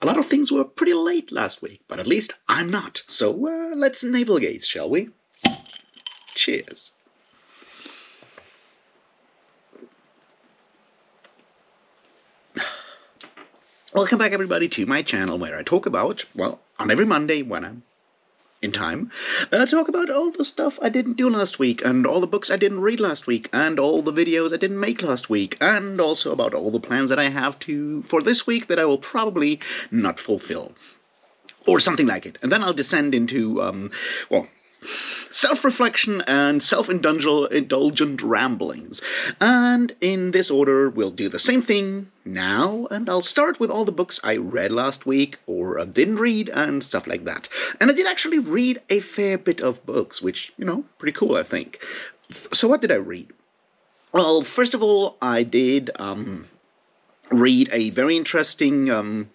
A lot of things were pretty late last week, but at least I'm not. So let's navel-gaze, shall we? Cheers. Welcome back, everybody, to my channel where I talk about, well, on every Monday when I'm in time, talk about all the stuff I didn't do last week, and all the books I didn't read last week, and all the videos I didn't make last week, and also about all the plans that I have for this week that I will probably not fulfill. Or something like it. And then I'll descend into, self-reflection and self-indulgent ramblings. And in this order, we'll do the same thing now, and I'll start with all the books I read last week, or didn't read, and stuff like that. And I did actually read a fair bit of books, which, pretty cool, I think. So what did I read? Well, first of all, I did read a very interesting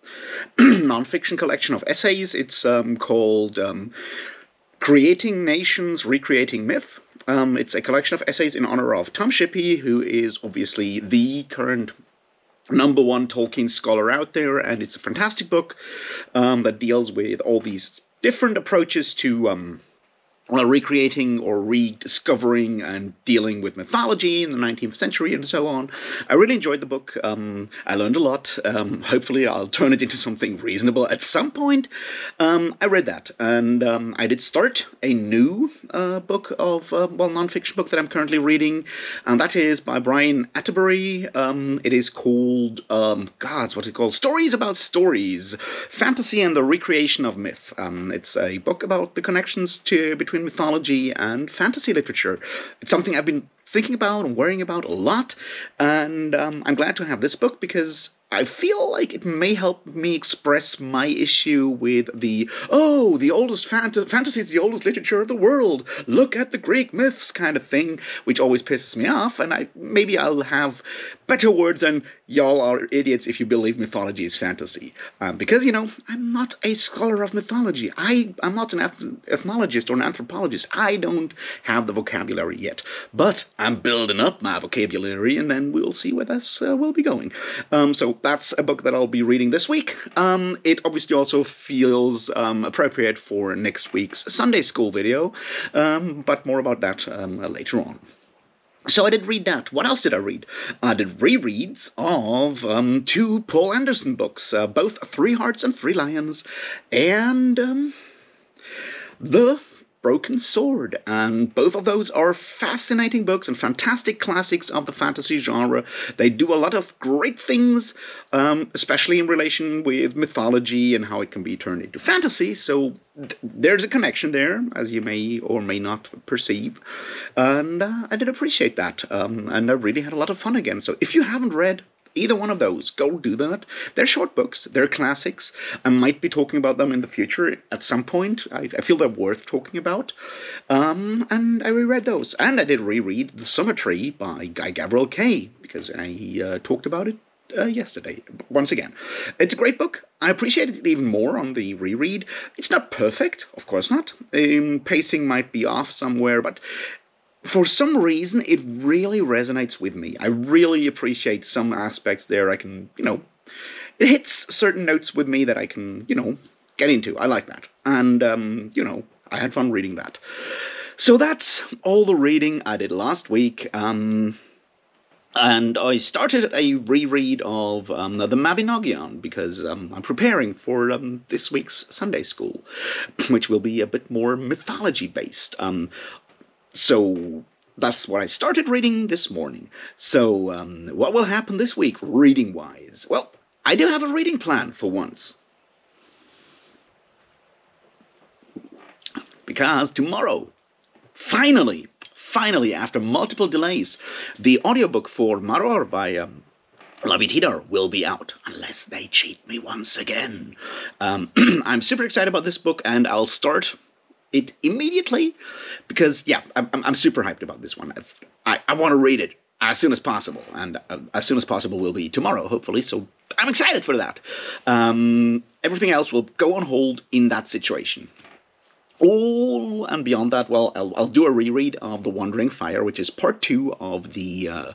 non-fiction collection of essays. It's called Creating Nations, Recreating Myth. It's a collection of essays in honor of Tom Shippey, who is obviously the current #1 Tolkien scholar out there, and it's a fantastic book that deals with all these different approaches to recreating or rediscovering and dealing with mythology in the 19th century and so on. I really enjoyed the book. I learned a lot. Hopefully I'll turn it into something reasonable at some point. I read that, and I did start a new book of, non-fiction book that I'm currently reading, and that is by Brian Atterbury. It is called, what's it called? Stories About Stories, Fantasy and the Recreation of Myth. It's a book about the connections between mythology and fantasy literature. It's something I've been thinking about and worrying about a lot, and I'm glad to have this book because I feel like it may help me express my issue with the oldest fantasy is the oldest literature of the world, look at the Greek myths kind of thing, which always pisses me off, and maybe I'll have better words than y'all are idiots if you believe mythology is fantasy. Because, I'm not a scholar of mythology. I'm not an ethnologist or an anthropologist. I don't have the vocabulary yet. But I'm building up my vocabulary, and then we'll see where this will be going. So that's a book that I'll be reading this week. It obviously also feels appropriate for next week's Sunday school video, but more about that later on. So I did read that. What else did I read? I did rereads of 2 Paul Anderson books, both 3 Hearts and 3 Lions, and The Broken Sword, and both of those are fascinating books and fantastic classics of the fantasy genre. They do a lot of great things, especially in relation with mythology and how it can be turned into fantasy, so there's a connection there, as you may or may not perceive, and I did appreciate that, and I really had a lot of fun again. So if you haven't read either one of those, go do that. They're short books, they're classics. I might be talking about them in the future at some point. I feel they're worth talking about. And I reread those. And I did reread The Summer Tree by Guy Gavriel Kay, because I talked about it yesterday, once again. It's a great book. I appreciated it even more on the reread. It's not perfect, of course not. Pacing might be off somewhere, but for some reason, it really resonates with me. I really appreciate some aspects there. I can, it hits certain notes with me that I can, get into. I like that. And, I had fun reading that. So that's all the reading I did last week. And I started a reread of the Mabinogion because I'm preparing for this week's Sunday school, which will be a bit more mythology-based. So that's what I started reading this morning. So what will happen this week, reading-wise? Well, I do have a reading plan for once. Because tomorrow, finally, after multiple delays, the audiobook for Maror by Lavi Tidar will be out, unless they cheat me once again. I'm super excited about this book, and I'll start it immediately because, I'm super hyped about this one. I want to read it as soon as possible, and as soon as possible will be tomorrow, hopefully, so I'm excited for that. Everything else will go on hold in that situation. Oh, and beyond that, well, I'll do a reread of The Wandering Fire, which is part 2 of the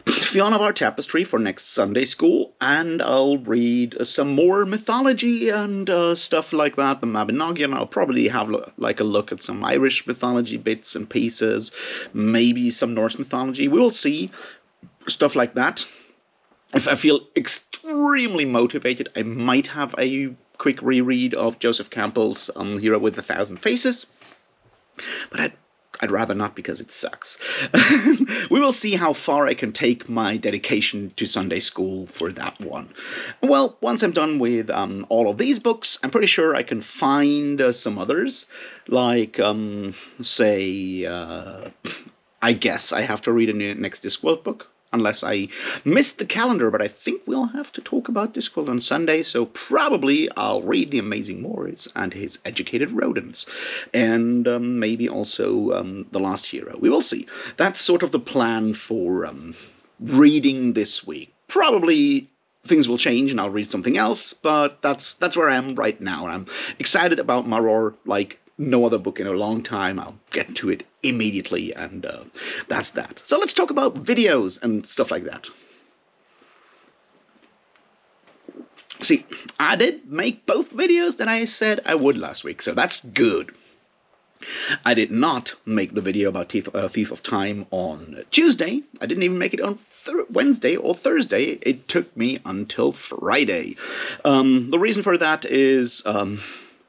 Fiona of Our Tapestry for next Sunday school, and I'll read some more mythology and stuff like that, the Mabinogion. I'll probably have like a look at some Irish mythology bits and pieces, maybe some Norse mythology. We will see, stuff like that. If I feel extremely motivated, I might have a quick reread of Joseph Campbell's Hero with a Thousand Faces, but I'd rather not because it sucks. We will see how far I can take my dedication to Sunday school for that one. Well, once I'm done with all of these books, I'm pretty sure I can find some others, like, say, I guess I have to read a next Discworld book. Unless I missed the calendar, but I think we'll have to talk about Discworld on Sunday, so probably I'll read The Amazing Moritz and His Educated Rodents, and maybe also The Last Hero. We will see. That's sort of the plan for reading this week. Probably things will change and I'll read something else, but that's where I am right now, and I'm excited about Maror like no other book in a long time. I'll get to it immediately, and that's that. So let's talk about videos and stuff like that. See, I did make both videos that I said I would last week, so that's good. I did not make the video about Thief of Time on Tuesday. I didn't even make it on Wednesday or Thursday. It took me until Friday. The reason for that is,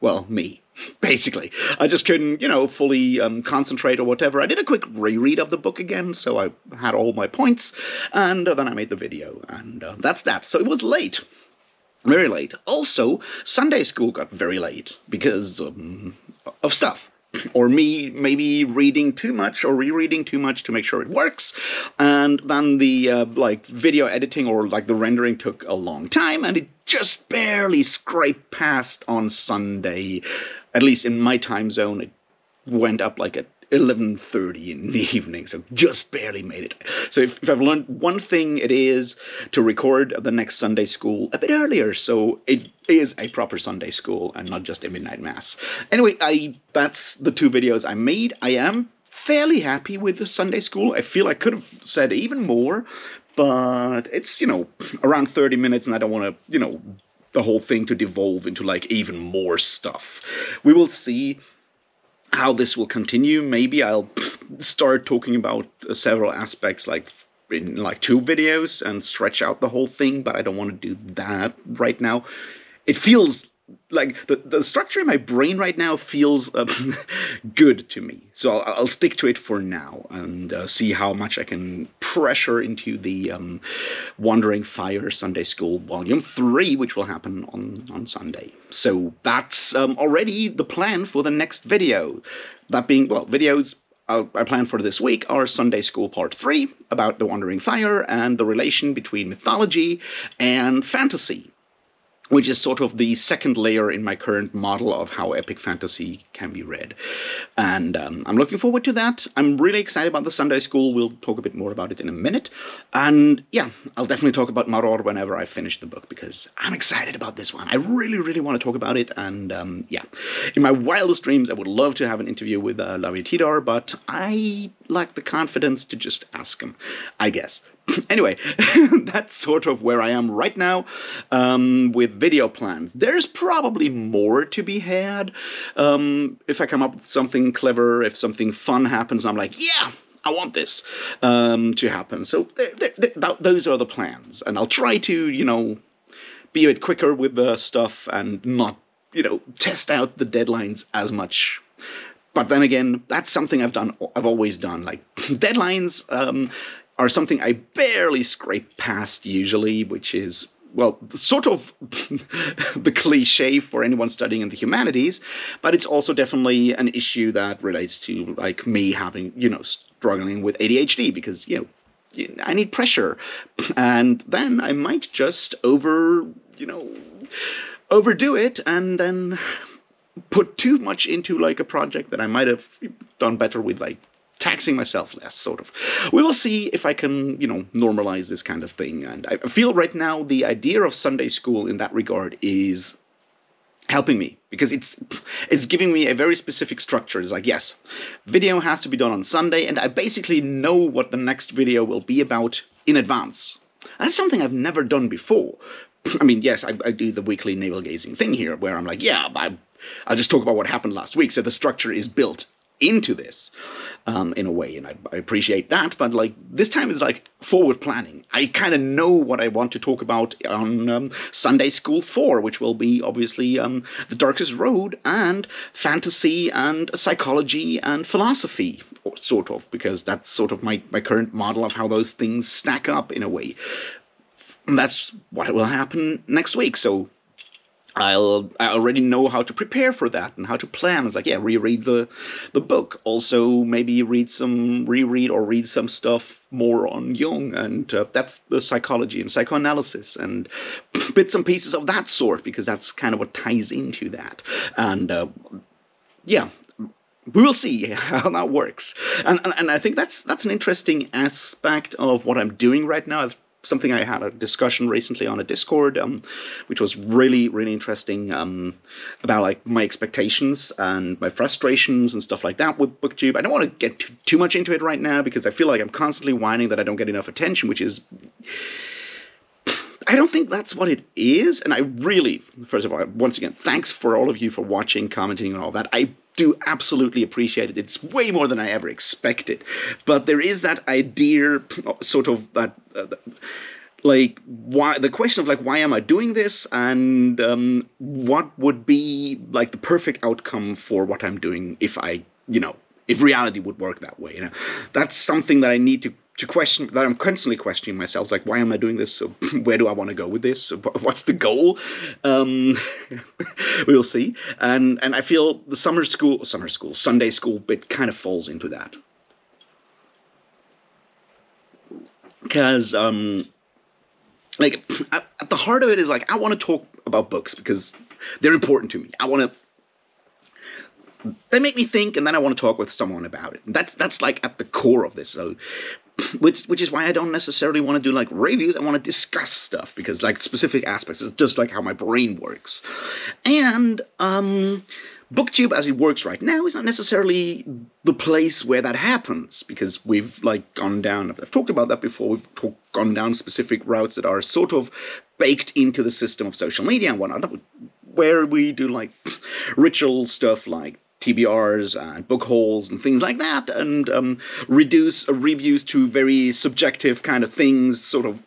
well, me. Basically, I just couldn't, fully concentrate or whatever. I did a quick reread of the book again, so I had all my points, and then I made the video, and that's that. So it was late. Very late. Also, Sunday school got very late because of stuff. Or me maybe reading too much or rereading too much to make sure it works, and then the video editing or the rendering took a long time, and it just barely scraped past on Sunday. At least in my time zone, it went up at 11:30 in the evening, so just barely made it. So if I've learned one thing, it is to record the next Sunday school a bit earlier, so it is a proper Sunday school and not just a midnight mass. Anyway, that's the two videos I made. I am fairly happy with the Sunday school. I feel I could have said even more, but it's, around 30 minutes, and I don't want to, the whole thing to devolve into even more stuff. We will see how this will continue. Maybe I'll start talking about several aspects in two videos and stretch out the whole thing, but I don't want to do that right now. It feels like the structure in my brain right now feels good to me. So I'll stick to it for now and see how much I can pressure into the Wandering Fire Sunday School Volume 3, which will happen on Sunday. So that's already the plan for the next video. That being, videos I plan for this week are Sunday School Part 3, about the Wandering Fire and the relation between mythology and fantasy, which is sort of the second layer in my current model of how epic fantasy can be read. And I'm looking forward to that. I'm really excited about the Sunday School. We'll talk a bit more about it in a minute. And yeah, I'll definitely talk about Maror whenever I finish the book, because I'm excited about this one. I really, really want to talk about it. And yeah, in my wildest dreams, I would love to have an interview with Lavi Tidar, but I lack the confidence to just ask him, I guess. Anyway, that's sort of where I am right now with video plans. There's probably more to be had. If I come up with something clever, if something fun happens, I'm like, yeah, I want this to happen. So those are the plans. And I'll try to, be a bit quicker with the stuff and not, test out the deadlines as much. But then again, that's something I've always done. Deadlines are something I barely scrape past usually, which is, sort of the cliche for anyone studying in the humanities, but it's also definitely an issue that relates to, me having, struggling with ADHD, because, I need pressure, and then I might just overdo it, and then put too much into, a project that I might have done better with, taxing myself less, sort of. We will see if I can, normalize this kind of thing. And I feel right now the idea of Sunday school in that regard is helping me, because it's giving me a very specific structure. It's yes, video has to be done on Sunday, and I basically know what the next video will be about in advance. That's something I've never done before. I mean, yes, I do the weekly navel-gazing thing here, where I'm like, yeah, I'll just talk about what happened last week, so the structure is built into this, in a way, and I appreciate that, but like, this time is like forward planning. I kind of know what I want to talk about on Sunday School 4, which will be obviously The Darkest Road, and fantasy, and psychology, and philosophy, sort of, because that's sort of my current model of how those things stack up in a way. And that's what will happen next week, so I already know how to prepare for that and how to plan. It's like, yeah, reread the book. Also, maybe read some stuff more on Jung and that psychology and psychoanalysis and bits and pieces of that sort, because that's kind of what ties into that. And yeah, we will see how that works. And I think that's an interesting aspect of what I'm doing right now. Something I had a discussion recently on a Discord, which was really, really interesting, about like my expectations and my frustrations and stuff like that with BookTube. I don't want to get too much into it right now, because I feel like I'm constantly whining that I don't get enough attention, which is, I don't think that's what it is. And I really, first of all, once again, thanks for all of you for watching, commenting, and all that. I do absolutely appreciate it. It's way more than I ever expected. But there is that idea, sort of, that like, why, the question of like, why am I doing this, and what would be like the perfect outcome for what I'm doing if if reality would work that way. That's something that I need to question, that I'm constantly questioning myself. It's like, why am I doing this? So where do I want to go with this? What's the goal? We'll see. And I feel the Sunday school bit kind of falls into that. Because, like, at the heart of it is like, I want to talk about books because they're important to me. They make me think, and then I want to talk with someone about it. That's like at the core of this. So, which is why I don't necessarily want to do like reviews. I want to discuss stuff, because like specific aspects is just like how my brain works. And BookTube, as it works right now, is not necessarily the place where that happens, because we've like gone down, I've talked about that before, we've gone down specific routes that are sort of baked into the system of social media and whatnot, where we do like ritual stuff like TBRs and book hauls and things like that, and reduce reviews to very subjective kind of things, sort of,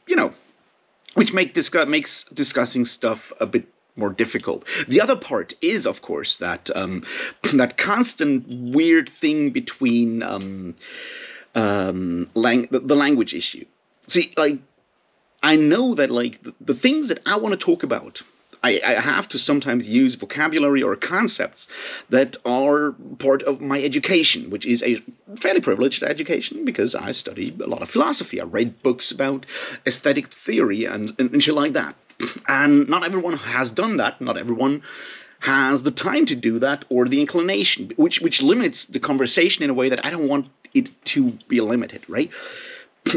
which makes discussing stuff a bit more difficult. The other part is, of course, that that constant weird thing between the language issue. See, like, I know that like the things that I want to talk about, I have to sometimes use vocabulary or concepts that are part of my education, which is a fairly privileged education, because I study a lot of philosophy. I read books about aesthetic theory and shit like that. And not everyone has done that. Not everyone has the time to do that, or the inclination, which limits the conversation in a way that I don't want it to be limited, right?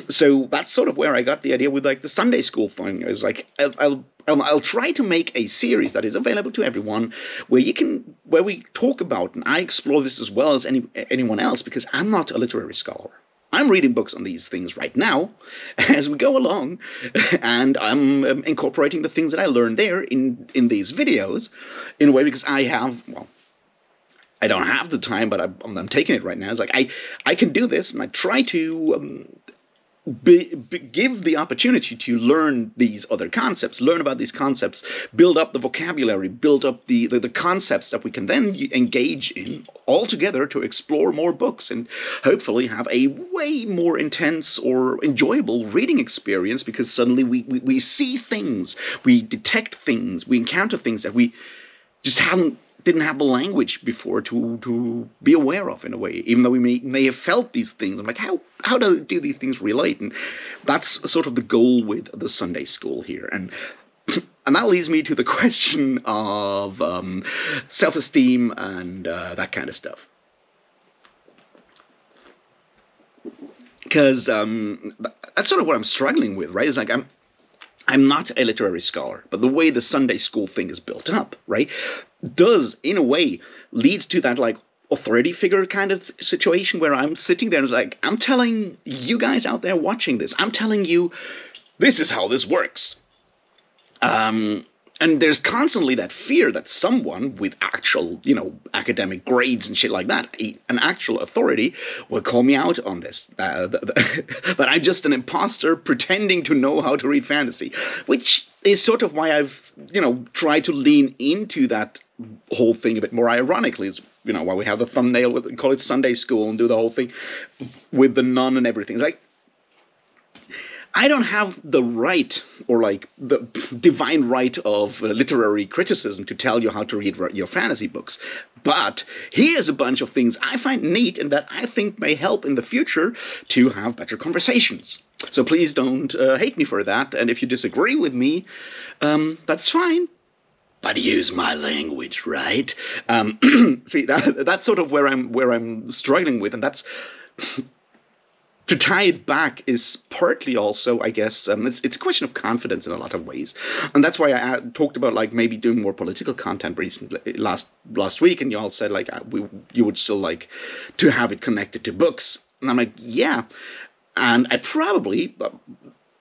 So that's sort of where I got the idea with like the Sunday school thing. Is like, I'll try to make a series that is available to everyone, where we talk about, and I explore this as well as anyone else, because I'm not a literary scholar. I'm reading books on these things right now as we go along, and I'm incorporating the things that I learned there in these videos in a way, because I don't have the time, but I'm taking it right now. It's like I can do this, and I try to give the opportunity to learn these other concepts, learn about these concepts, build up the vocabulary, build up the concepts that we can then engage in all together to explore more books, and hopefully have a way more intense or enjoyable reading experience, because suddenly we see things, we detect things, we encounter things that we just didn't have the language before to be aware of, in a way, even though we may have felt these things. I'm like, how do these things relate? And that's sort of the goal with the Sunday school here. And that leads me to the question of self-esteem and that kind of stuff. Because that's sort of what I'm struggling with, right? It's like, I'm not a literary scholar, but the way the Sunday school thing is built up, right, does, in a way, leads to that, like, authority figure kind of situation where I'm sitting there and like, I'm telling you guys out there watching this, I'm telling you, this is how this works. And there's constantly that fear that someone with actual, academic grades and shit like that, an actual authority, will call me out on this. That I'm just an imposter pretending to know how to read fantasy. Which is sort of why I've, tried to lean into that whole thing a bit more ironically. It's, why we have the thumbnail, call it Sunday School, and do the whole thing with the nun and everything. It's like, I don't have the right, or like the divine right of literary criticism to tell you how to read your fantasy books. But here's a bunch of things I find neat and that I think may help in the future to have better conversations. So please don't hate me for that. And if you disagree with me, that's fine. But use my language, right? See, that's sort of where I'm struggling with, and that's. To tie it back is partly also, I guess, it's a question of confidence in a lot of ways. And that's why I talked about, like, maybe doing more political content recently, last week, and you all said, like, you would still like to have it connected to books. And I'm like, yeah. And I probably,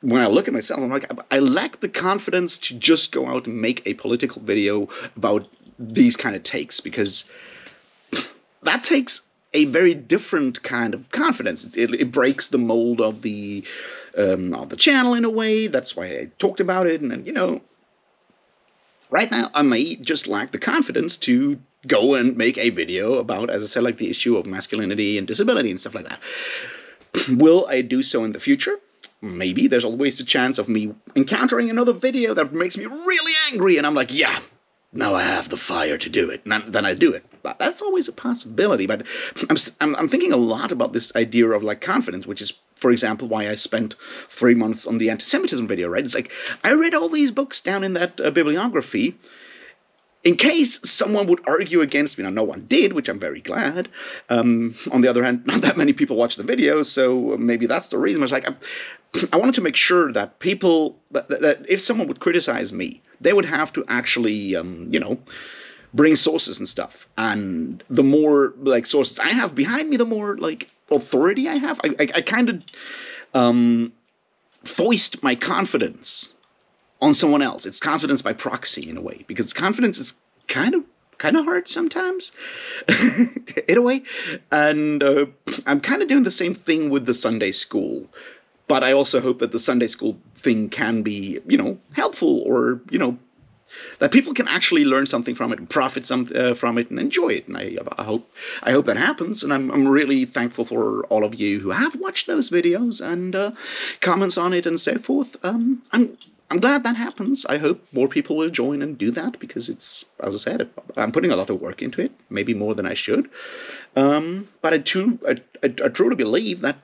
when I look at myself, I'm like, I lack the confidence to just go out and make a political video about these kind of takes, because that takes a very different kind of confidence. It breaks the mold of the channel in a way. That's why I talked about it. And right now I may just lack the confidence to go and make a video about, as I said, like the issue of masculinity and disability and stuff like that. Will I do so in the future? Maybe. There's always a chance of me encountering another video that makes me really angry, and I'm like, yeah, now I have the fire to do it. And then I do it. But that's always a possibility. But I'm thinking a lot about this idea of, like, confidence, which is, for example, why I spent 3 months on the anti-Semitism video, right? It's like, I read all these books down in that bibliography in case someone would argue against me. Now, no one did, which I'm very glad. On the other hand, not that many people watch the video, so maybe that's the reason. It's like, I wanted to make sure that people, that if someone would criticize me, they would have to actually, bring sources and stuff. And the more, like, sources I have behind me, the more, like, authority I have. I kind of foist my confidence on someone else. It's confidence by proxy, in a way, because confidence is kind of hard sometimes, in a way. And I'm kind of doing the same thing with the Sunday School. But I also hope that the Sunday School thing can be, helpful, or, that people can actually learn something from it and profit from it and enjoy it. And I hope that happens. And I'm really thankful for all of you who have watched those videos and comments on it and so forth. I'm glad that happens. I hope more people will join and do that, because it's, as I said, I'm putting a lot of work into it, maybe more than I should. But I truly believe that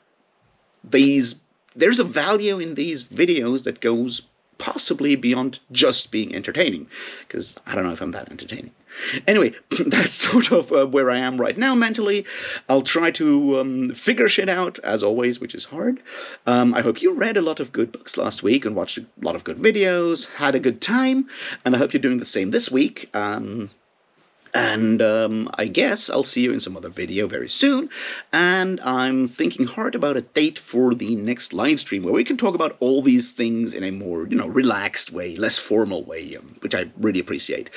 there's a value in these videos that goes possibly beyond just being entertaining, because I don't know if I'm that entertaining. Anyway, that's sort of where I am right now mentally. I'll try to figure shit out, as always, which is hard. I hope you read a lot of good books last week and watched a lot of good videos, had a good time, and I hope you're doing the same this week. And I guess I'll see you in some other video very soon. And I'm thinking hard about a date for the next live stream, where we can talk about all these things in a more, relaxed way, less formal way, which I really appreciate.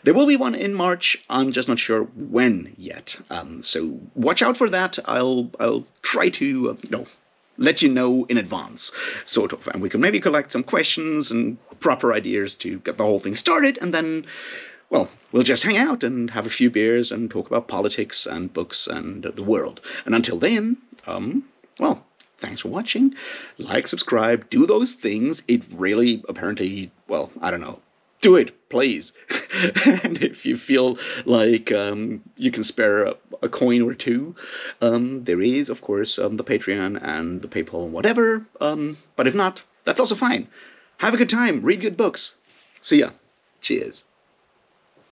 There will be one in March. I'm just not sure when yet. So watch out for that. I'll try to, let you know in advance, sort of. And we can maybe collect some questions and proper ideas to get the whole thing started, and then, well, we'll just hang out and have a few beers and talk about politics and books and the world. And until then, well, thanks for watching. Like, subscribe, do those things. It really, apparently, well, I don't know. Do it, please. And if you feel like you can spare a coin or two, there is, of course, the Patreon and the PayPal and whatever. But if not, that's also fine. Have a good time. Read good books. See ya. Cheers.